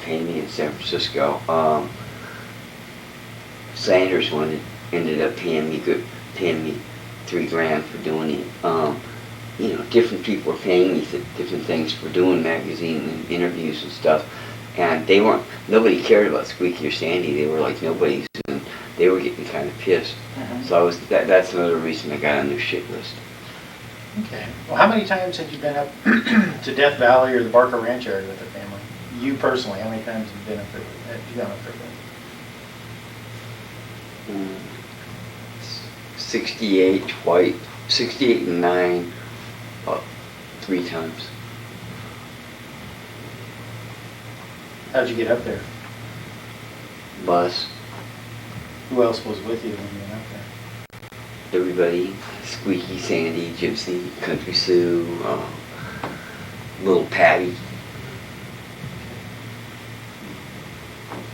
paying me in San Francisco. Sanders ended up paying me $3 grand for doing it. You know, different people were paying me different things for doing magazine and interviews and stuff, and nobody cared about Squeaky or Sandy. They were like nobodies, and they were getting kind of pissed. So that's another reason I got on their shit list. Okay. Well, how many times have you been up to Death Valley or the Barker Ranch area with the family? You personally, how many times have you been up there? Have you gone up there? 68 twice, 68 and 9, 3 times. How'd you get up there? Bus. Who else was with you when you went up there? Everybody, Squeaky, Sandy, Gypsy, Country Sue, Little Patty.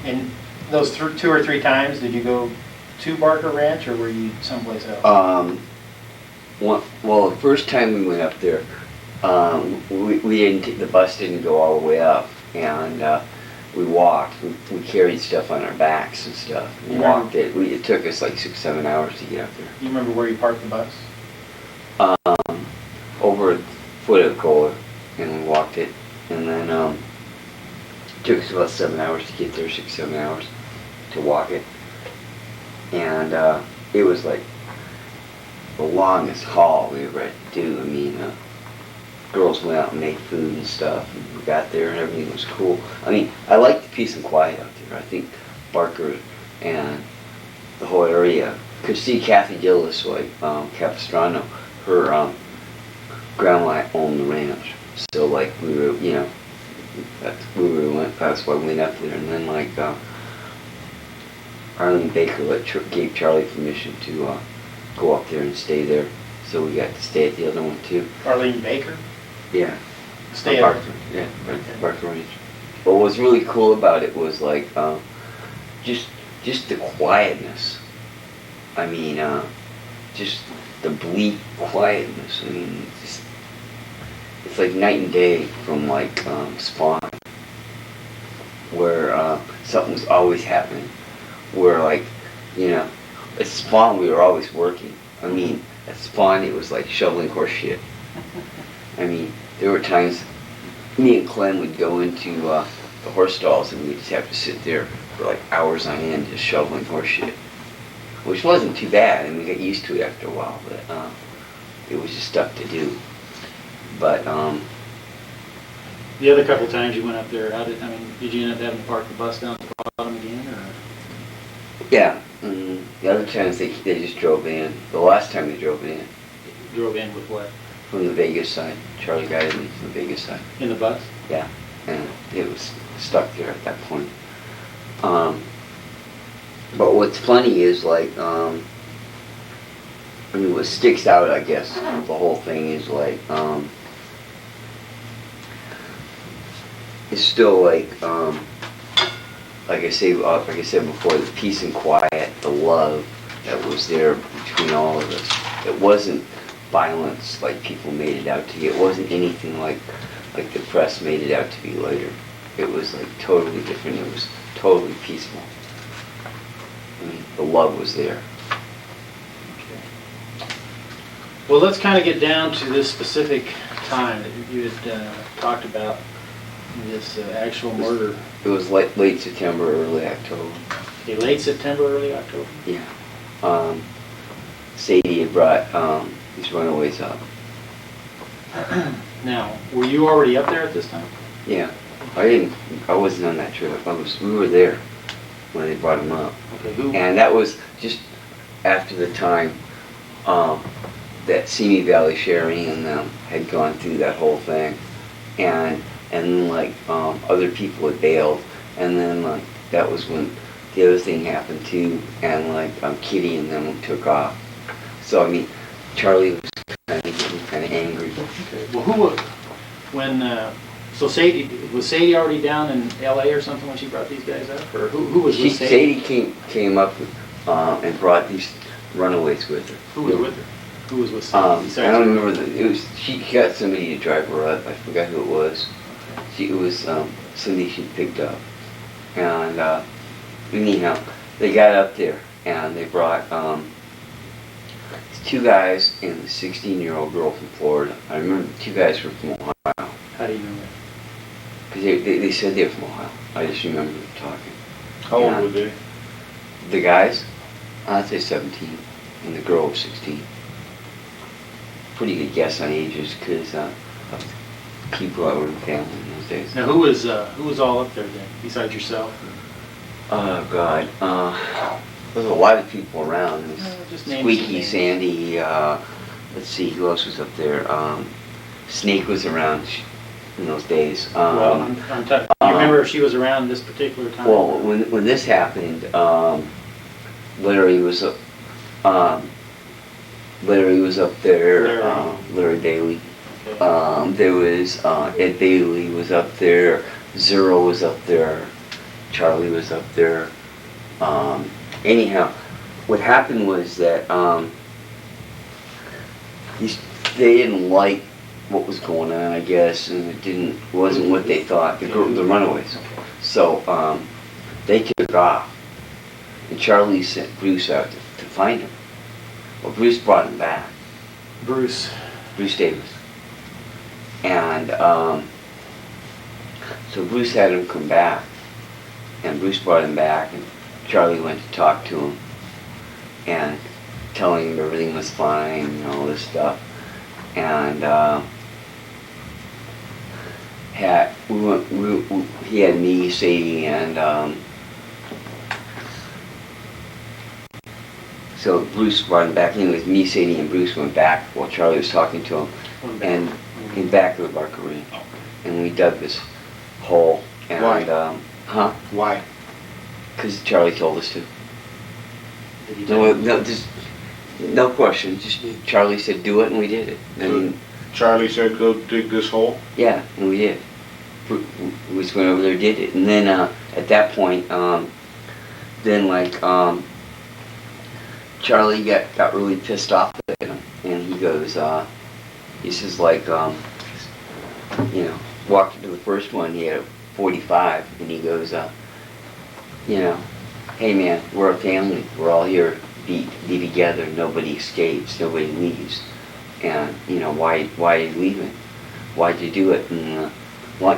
And those 2 or 3 times, did you go to Barker Ranch or were you someplace else? Well, the first time we went up there, the bus didn't go all the way up, and we walked. We carried stuff on our backs and stuff. We walked it. It took us like 6-7 hours to get up there. You remember where you parked the bus? Over at the foot of the Kohler, and we walked it, and then it took us about 7 hours to get there, 6-7 hours to walk it, and it was like the longest haul we ever had to do. I mean, girls went out and made food and stuff, and we got there and everything was cool. I mean, I like the peace and quiet out there. I think Barker and the whole area, could see Kathy Gillis, like Capistrano, her grandma owned the ranch. So like we were, you know, that's why we went up there. And then like Arlene Baker gave Charlie permission to go up there and stay there. So we got to stay at the other one too. Arlene Baker? Yeah. Stay at Barker. Yeah, Barker Ranch. But what was really cool about it was like just the quietness. I mean, just the bleak quietness. I mean, it's like night and day from like Spawn, where something's always happening. Where like, you know, at Spawn we were always working. I mean, at Spawn it was like shoveling horse shit. I mean, there were times me and Clem would go into the horse stalls and we'd just have to sit there for like hours on end just shoveling horse shit. Which wasn't too bad, and we got used to it after a while, but it was just stuff to do. But the other couple times you went up there, did you end up having to park the bus down at the bottom again, or? Yeah, the other times they just drove in. The last time they drove in. Drove in with what? From the Vegas side. Charlie got in from the Vegas side. In the bus? Yeah, and it was stuck there at that point. But what's funny is like, I mean, what sticks out, I guess, the whole thing is like, it's still like I said before, the peace and quiet, the love that was there between all of us. It wasn't violence like people made it out to be. It wasn't anything like the press made it out to be later. It was like totally different. It was totally peaceful. I mean, the love was there. Okay. Well, let's kind of get down to this specific time that you had talked about, this actual murder. It was late September, early October. Okay, late September, early October? Yeah. Sadie had brought these runaways up. Now, were you already up there at this time? Yeah. I wasn't on that trip. We were there when they brought them up. Okay, who? And that was just after the time that Simi Valley Sherry and them had gone through that whole thing, and then like other people had bailed, and then like that was when the other thing happened too, and like Kitty and them took off. So I mean, Charlie was kind of angry. Okay. Well, so Sadie, was Sadie already down in L.A. or something when she brought these guys up, or who was with Sadie? Sadie came up and brought these runaways with her. Who was with her? Who was with Sadie? I don't remember. She got somebody to drive her up. I forgot who it was. It was somebody she picked up. And anyhow, they got up there and they brought two guys and a 16-year-old girl from Florida. I remember the two guys were from Ohio. How do you know that? Because they said they were from Ohio. I just remember them talking. How old were they? The guys, I'd say 17, and the girl was 16. Pretty good guess on ages because of people that were in family in those days. Now, who was all up there then, besides yourself? Oh God, there was a lot of people around. There was Just name some Squeaky, names. Sandy. Let's see, who else was up there? Snake was around in those days. Well, I'm talking. You remember if she was around this particular time? Well, when this happened, Larry was up. Larry was up there. Larry Bailey. Okay. There was Ed Bailey was up there. Zero was up there. Charlie was up there. Anyhow, what happened was that they didn't like what was going on, I guess, and it wasn't what they thought. The runaways. So they took off, and Charlie sent Bruce out to find him. Well, Bruce brought him back. Bruce. Bruce Davis. And so Bruce had him come back, and Bruce brought him back, and Charlie went to talk to him and telling him everything was fine and all this stuff. And he had me, Sadie, and so Bruce brought him back. Anyways, me, Sadie, and Bruce went back while Charlie was talking to him, and in back of the Barcarena, and we dug this hole. And, Why? Why? Because Charlie told us to. Did he tell you? No question. Just Charlie said do it, and we did it. And Charlie said go dig this hole? yeah, and we did. We just went over there, did it, and then at that point, Charlie got really pissed off at him, and he goes, he says walked into the first one. He had a 45, and he goes, hey man, we're a family. We're all here to be together. Nobody escapes. Nobody leaves. And why are you leaving? Why'd you do it? And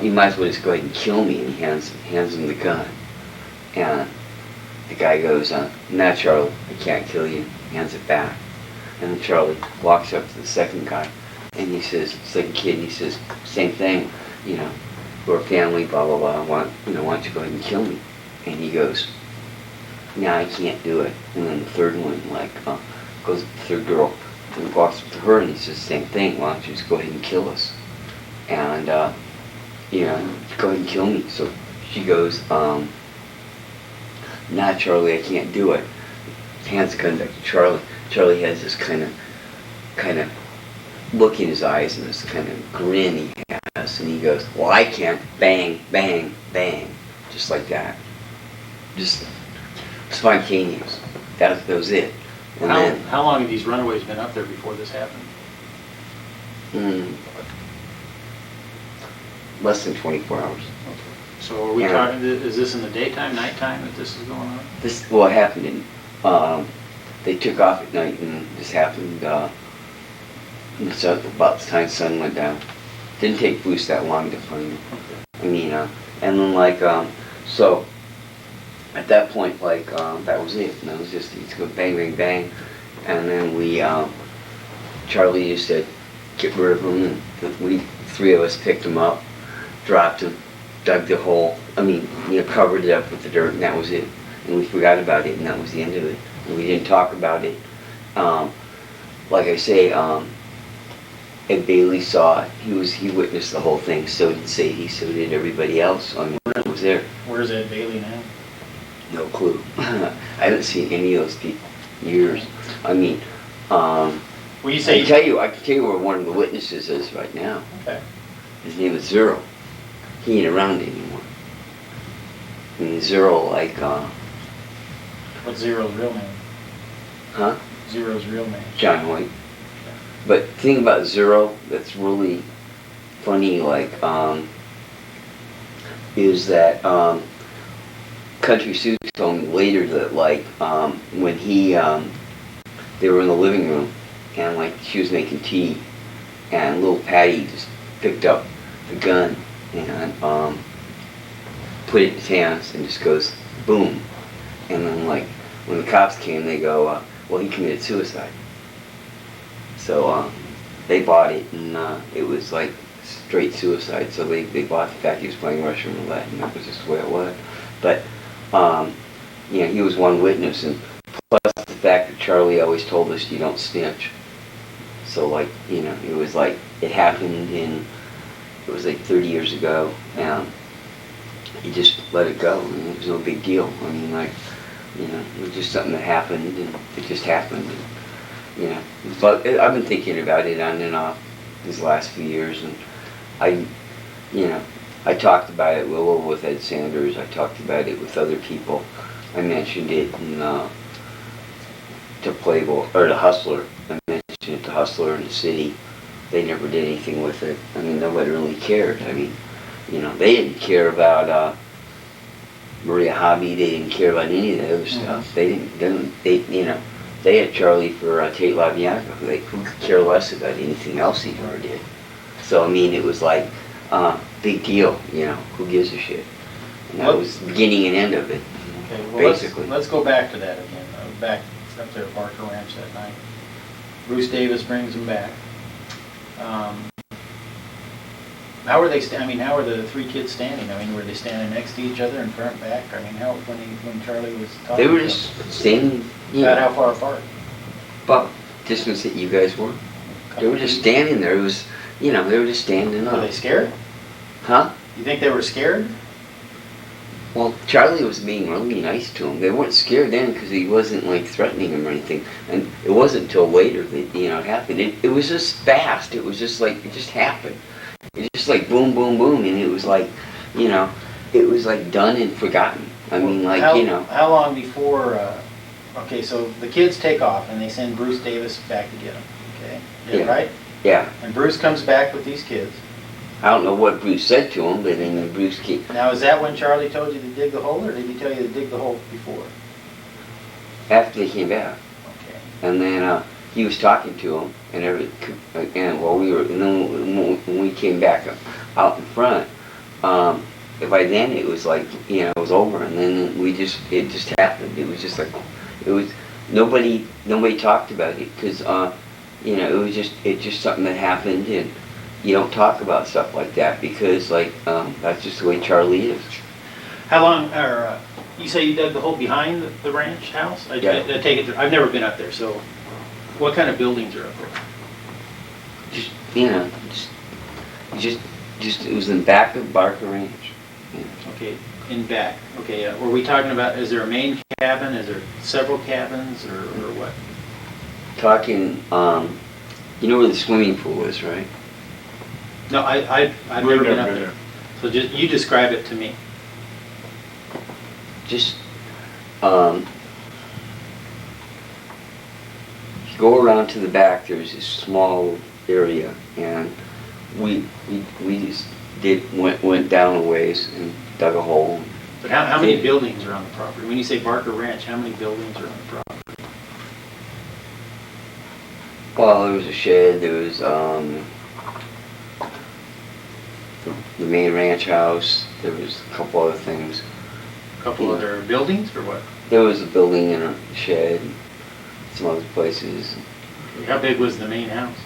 you might as well just go ahead and kill me. And he hands him the gun. And the guy goes, nah, Charlie, I can't kill you. Hands it back. And then Charlie walks up to the second guy, and he says, second kid, and he says, same thing. We're a family. Blah blah blah. Why don't you go ahead and kill me? And he goes, nah, I can't do it. And then the third one, goes up to the third girl and walks up to her, and he says the same thing. Why don't you just go ahead and kill us? And, go ahead and kill me. So she goes, nah, Charlie, I can't do it. Hands the gun back to Charlie. Charlie has this kind of look in his eyes and this kind of grin he has. And he goes, well, I can't. Bang, bang, bang. Just like that. Just spontaneous. That was it. And How long have these runaways been up there before this happened? Less than 24 hours. So are we talking, is this in the daytime, nighttime that this is going on? It happened in, they took off at night, and this happened about the time the sun went down. Didn't take Bruce that long to find him. Okay. I mean, and then so at that point, that was it. And that was just, he'd go bang, bang, bang. And then Charlie just said, get rid of him. And three of us picked him up, dropped him, dug the hole. Covered it up with the dirt, and that was it. And we forgot about it, and that was the end of it. And we didn't talk about it. Like I say, Ed Bailey saw it. He witnessed the whole thing. So did Sadie. So did everybody else. I was there. Where's Ed Bailey now? No clue. I haven't seen any of those people in years. Well, you say I can tell you where one of the witnesses is right now. Okay. His name is Zero. He ain't around anymore. Zero, What's Zero's real name? huh? Zero's real name? John Hoyt. But the thing about Zero that's really funny, is that Country Sue told me later that like when they were in the living room and like she was making tea and little Patty just picked up the gun and put it in his hands and just goes boom, and then like when the cops came they go well, he committed suicide. So they bought it and it was like straight suicide, so they bought the fact he was playing Russian roulette and that was just the way it was. But you know, he was one witness, and plus the fact that Charlie always told us you don't snitch. So like, you know, it was like it happened it was like 30 years ago, and he just let it go, and it was no big deal. I mean, like, you know, it was just something that happened, and it just happened. And, you know, but I've been thinking about it on and off these last few years, and I talked about it with Ed Sanders. I talked about it with other people. I mentioned it to Playboy or to Hustler. I mentioned it to Hustler in the city. They never did anything with it. I mean, nobody really cared. I mean, you know, they didn't care about Maria Hobby. They didn't care about any of the other stuff. They you know, they had Charlie for Tate LaBianca. Who could care less about anything else he ever did? So I mean, it was like big deal. You know, who gives a shit? And that was the beginning and end of it. Okay, well, basically. let's go back to that again. Back up there at Barker Ranch that night. Bruce Davis brings him back. How were they? How were the three kids standing? I mean, were they standing next to each other in front and back? I mean, when Charlie was talking? They were to just them, standing. You about know, how far apart? about distance that you guys were. They were just standing there. It was, you know, they were just standing Were up. they scared? Huh? You think they were scared? Well, Charlie was being really nice to him. They weren't scared then because he wasn't like threatening them or anything. And it wasn't until later that, you know, it happened. It was just fast. It was just like, it just happened. It was just like boom, boom, boom. And it was like, you know, it was like done and forgotten. I mean, like, how, you know. How long before, okay, so the kids take off and they send Bruce Davis back to get them, okay? Yeah, Yeah. right? Yeah. And Bruce comes back with these kids. I don't know what Bruce said to him, but then Bruce came. Now, is that when Charlie told you to dig the hole, or did he tell you to dig the hole before? After they came back. Okay. And then he was talking to him, and while we were, and then when we came back out in front, by then it was like, you know, it was over, and then it just happened. It was just like, it was, nobody talked about it, because, you know, it was just something that happened, and you don't talk about stuff like that, because, like, that's just the way Charlie is. How long, or, you say you dug the hole behind the ranch house? Yeah. I take it, I've never been up there, so what kind of buildings are up there? Just, you know, just, it was in the back of Barker Ranch. Yeah. Okay, in back. Okay, were we talking about, is there a main cabin? Is there several cabins, or what? Talking, you know where the swimming pool is, right? No, I've never been up there. So just, you describe it to me. Just, you go around to the back, there's this small area, and we just went down a ways and dug a hole. But how many buildings are on the property? When you say Barker Ranch, how many buildings are on the property? Well, there was a shed, there was, the main ranch house, there was a couple other things. A couple other buildings, or what? There was a building and a shed, and some other places. How big was the main house?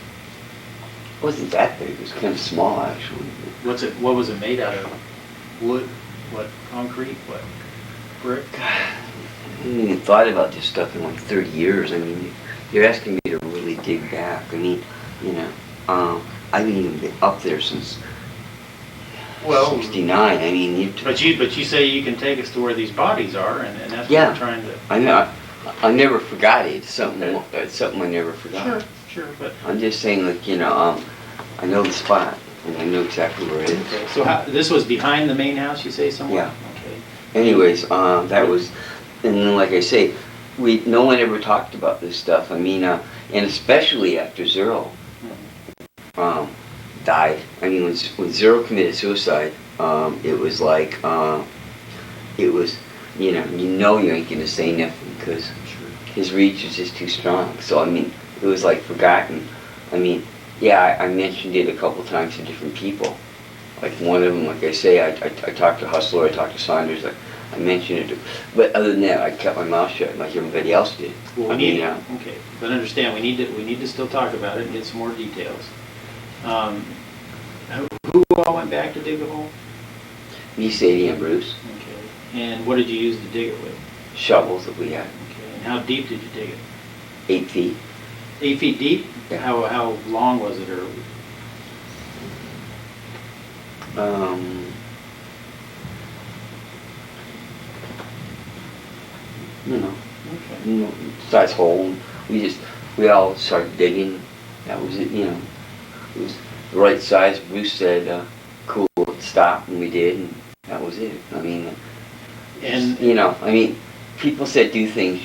It wasn't that big, it was kind of small, actually. What was it made out of? Wood? What, concrete? What, brick? God, I haven't even thought about this stuff in like 30 years. I mean, you're asking me to really dig back. I mean, you know, I haven't even been up there since 69. I mean, But you say you can take us to where these bodies are, and that's what Yeah. we're trying to... I know. I never forgot it. It's something I never forgot. Sure, but... I'm just saying, like, you know, I know the spot, and I know exactly where it is. Okay, so this was behind the main house, you say, somewhere? Yeah. Okay. Anyways, that was, and then like I say, no one ever talked about this stuff. I mean, and especially after Zero died. I mean, when Zero committed suicide, it was like, it was you know you ain't gonna say nothing because Sure. his reach is just too strong. So I mean, it was like forgotten. I mean, yeah, I mentioned it a couple times to different people. Like one of them, like I say, I talked to Hustler, I talked to Saunders, I mentioned it, but other than that, I kept my mouth shut like everybody else did. Well, I we need, mean, okay, but understand, we need to still talk about it and get some more details. Who all went back to dig the hole? me, Sadie, and Bruce, Okay, and what did you use to dig it with? shovels that we had, Okay, and how deep did you dig it? 8 feet. 8 feet deep? Yeah. How long was it, or? You know, Okay. size hole. We all started digging. That was it. It was the right size. Bruce said, "Cool, stop," and we did, and that was it. I mean, And, I mean, people said do things.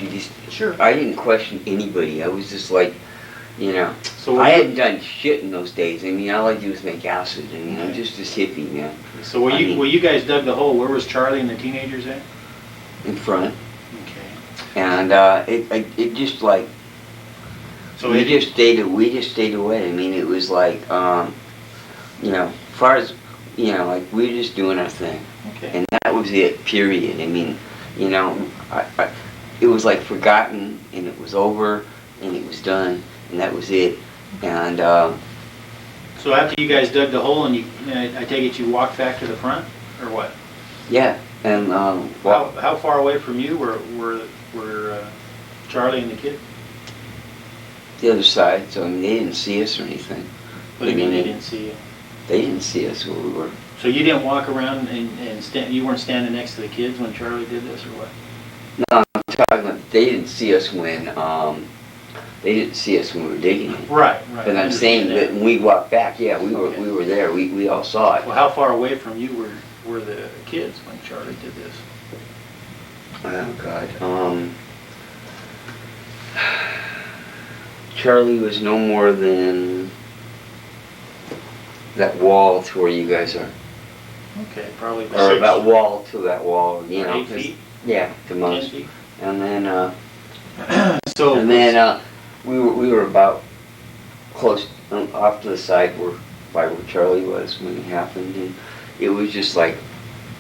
sure. I didn't question anybody. I was just like, So I hadn't done shit in those days. I mean, all I do is make acid. I mean, I'm Okay. just this hippie, man. So where I you, mean- where you guys dug the hole, where was Charlie and the teenagers at? In front, Okay. and it just like. So we it, just stayed away. I mean, it was like, as far as, like we were just doing our thing. okay. And that was it, period. I mean, it was like forgotten, and it was over, and it was done, and that was it. And, So after you guys dug the hole and I take it you walked back to the front, or what? yeah, and, How far away from you were Charlie and the kid? the other side, so I mean, they didn't see us or anything. What do you mean they didn't see you? They didn't see us where we were. So you didn't walk around and you weren't standing next to the kids when Charlie did this, or what? No, I'm talking about, they didn't see us when we were digging it. Right. But I'm saying that when we walked back, yeah, we were there. We all saw it. Well, how far away from you were the kids when Charlie did this? Oh God. Charlie was no more than that wall to where you guys are, Okay, probably or Six. that wall to that wall. 8 feet, Yeah, the 10 most. feet. And then, So. we were about close off to the side by where Charlie was when it happened, and it was just like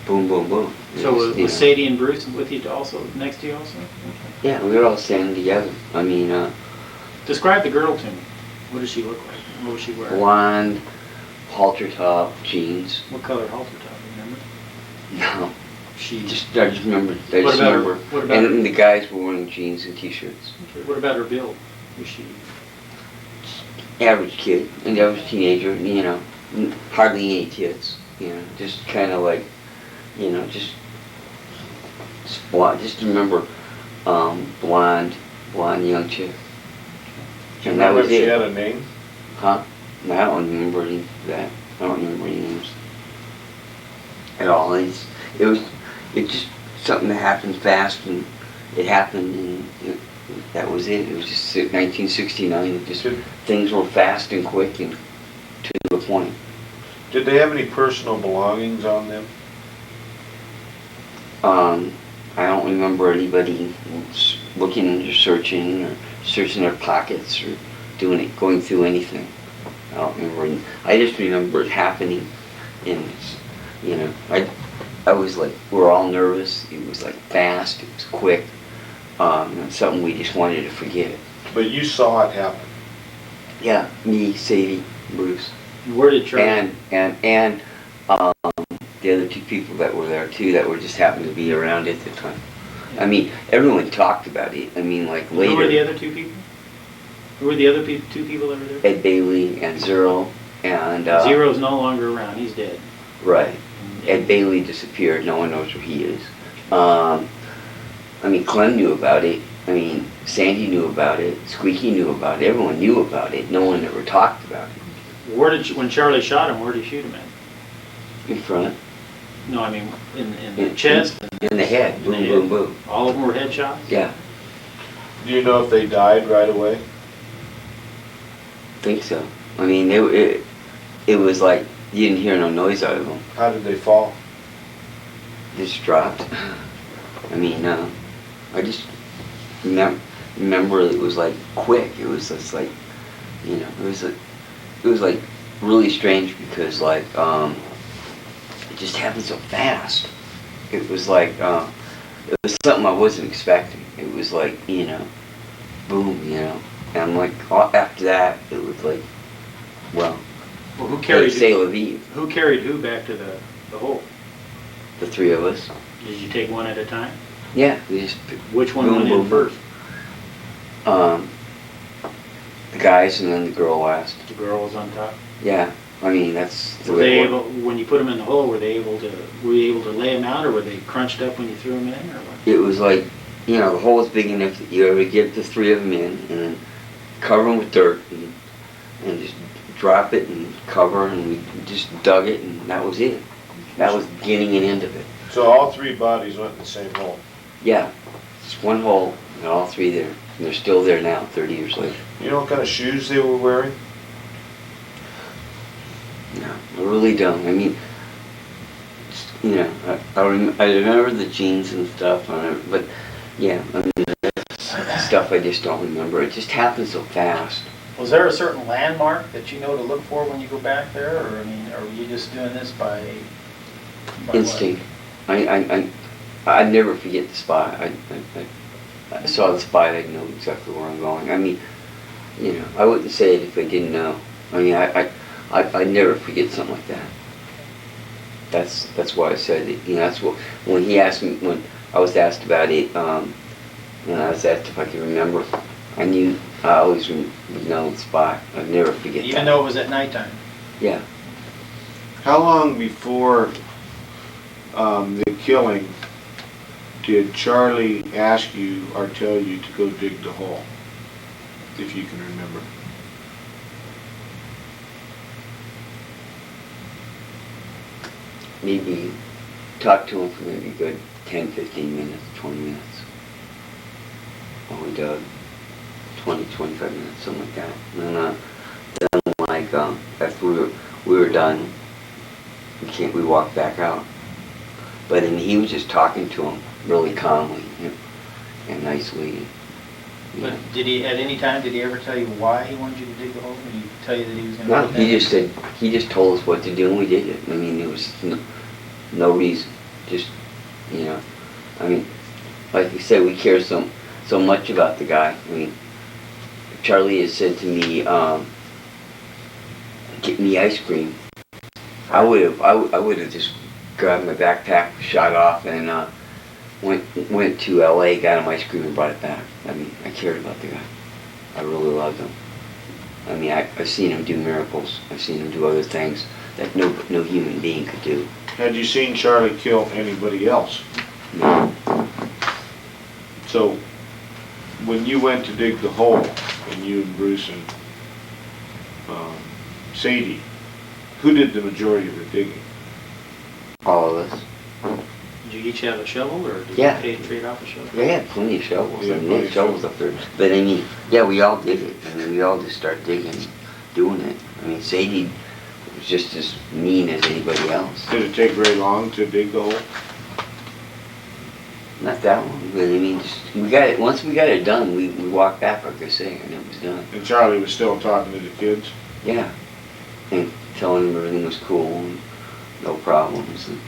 boom, boom, boom. It So was, was Sadie and Bruce with you also, next to you also? Okay. yeah, we were all standing together. I mean, Describe the girl to me. What does she look like? What was she wearing? blonde, halter top, jeans. What color halter top, remember? No, She, I just remember. I What just about her- remember. what about her- And the guys were wearing jeans and t-shirts. okay, what about her build? Was she, Average kid, an average teenager. Hardly any tits. Just kind of like, just blonde. Just remember, blonde young chick. Do you And that remember was if she it. had a name? Huh? No, I don't remember any of that. I don't remember any names at all. It just something that happened fast, and it happened, and that was it. It was just 1969. It just Did, things were fast and quick and to the point. did they have any personal belongings on them? I don't remember anybody looking or searching their pockets or going through anything. I don't remember. I just remember it happening, and I was like, we're all nervous. It was like fast. It was quick. And something we just wanted to forget. But you saw it happen. Yeah, me, Sadie, Bruce, where did Charlie? and the other two people that were there too, that were just happened to be around at the time. I mean, everyone talked about it. I mean, like later. Who were the other two people? Who were the other two people that were there? Ed Bailey and Zero and Zero's no longer around. He's dead. right. Ed Bailey disappeared. No one knows where he is. I mean, Clem knew about it. I mean, Sandy knew about it. Squeaky knew about it. Everyone knew about it. No one ever talked about it. When Charlie shot him, where did he shoot him at? In front, No, I mean in the chest. in the head. In the Boom, head. boom, boom. All of them were headshots. Yeah, Do you know if they died right away? think so. I mean, it was like you didn't hear no noise out of them. How did they fall? Just dropped. I mean, I just remember it was like quick. It was just like, you know, it was like really strange because like, it just happened so fast. It was like, it was something I wasn't expecting. It was like, you know, boom, you know. And I'm like, after that, it was like, well, Well, who carried say la vie, who carried who back to the hole? the three of us. Did you take one at a time? Yeah, we just Which one boom, went boom, in first? the guys and then the girl last. The girl was on top. Yeah, I mean that's the Were way they it able, worked. when you put them in the hole, were you able to lay them out, or were they crunched up when you threw them in, or what? It was like, you know, the hole was big enough that you ever get the three of them in and then cover them with dirt and just drop it and cover and we just dug it and that was it. That was beginning and end of it. So all three bodies went in the same hole? Yeah, it's one hole and all three there. And they're still there now, 30 years later. You know what kind of shoes they were wearing? No, I really don't. I mean, you know, I remember the jeans and stuff, but yeah, I mean, stuff I just don't remember. It just happened so fast. Was there a certain landmark that you know to look for when you go back there, or, I mean, are you just doing this by what? Instinct. I'd never forget the spot. I saw the spot, I'd know exactly where I'm going. I mean, you know, I wouldn't say it if I didn't know. I mean, I'd never forget something like that. That's why I said it. You know, that's what, when he asked me, when I was asked about it, when I was asked if I could remember, I knew, I always would know the spot. I'd never forget that. Even though it was at nighttime? Yeah. How long before the killing did Charlie ask you or tell you to go dig the hole? If you can remember. Maybe talk to him for maybe a good 10, 15 minutes, 20 minutes. While we dug. 20, 25 minutes, something like that. And then like, after we were done, we walked back out. But then he was just talking to him really calmly, you know, and nicely. You know. But did he, at any time, did he ever tell you why he wanted you to dig the hole? Did he tell you that he was gonna No, do he that? just said, he just told us what to do and we did it. I mean, there was no reason, just, you know, I mean, like you said, we care so much about the guy. I mean, Charlie has said to me, get me ice cream. I would have just grabbed my backpack, shot off, and went to LA, got him ice cream, and brought it back. I mean, I cared about the guy. I really loved him. I mean, I've seen him do miracles. I've seen him do other things that no human being could do. Had you seen Charlie kill anybody else? No. So, when you went to dig the hole, and you and Bruce and Sadie, who did the majority of the digging? All of us. Did you each have a shovel, or did Yeah. you trade off a shovel? They had plenty of shovels. Yeah, I mean, they plenty had of shovels up there. But I mean, yeah, we all did it. I mean, we all just started digging, doing it. I mean, Sadie was just as mean as anybody else. Did it take very long to dig the hole? Not that long, but I mean, just, we got it. Once we got it done, we walked back, like I say, and it was done. And Charlie was still talking to the kids? Yeah, and telling them everything was cool and no problems. And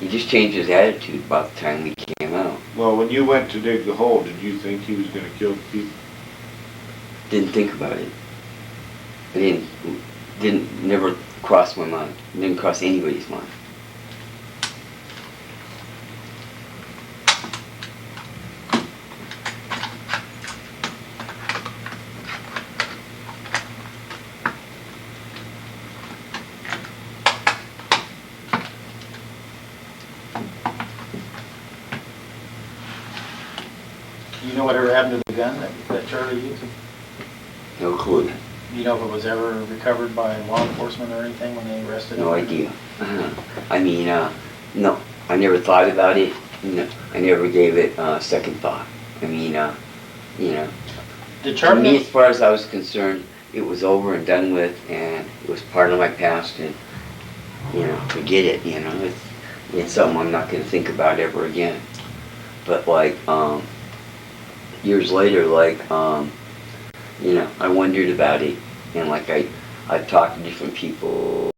he just changed his attitude about the time we came out. Well, when you went to dig the hole, did you think he was going to kill the people? Didn't think about it. I didn't never crossed my mind. Didn't cross anybody's mind. You know whatever happened to the gun that Charlie used? No clue. You know if it was ever recovered by law enforcement or anything when they arrested him? No idea. I mean, no, I never thought about it. No, I never gave it second thought. I mean, you know, Did to Charlie me, as far as I was concerned, it was over and done with, and it was part of my past, and, you know, forget it, you know. It's something I'm not going to think about ever again. But like, years later, like, you know, I wondered about it, and like I talked to different people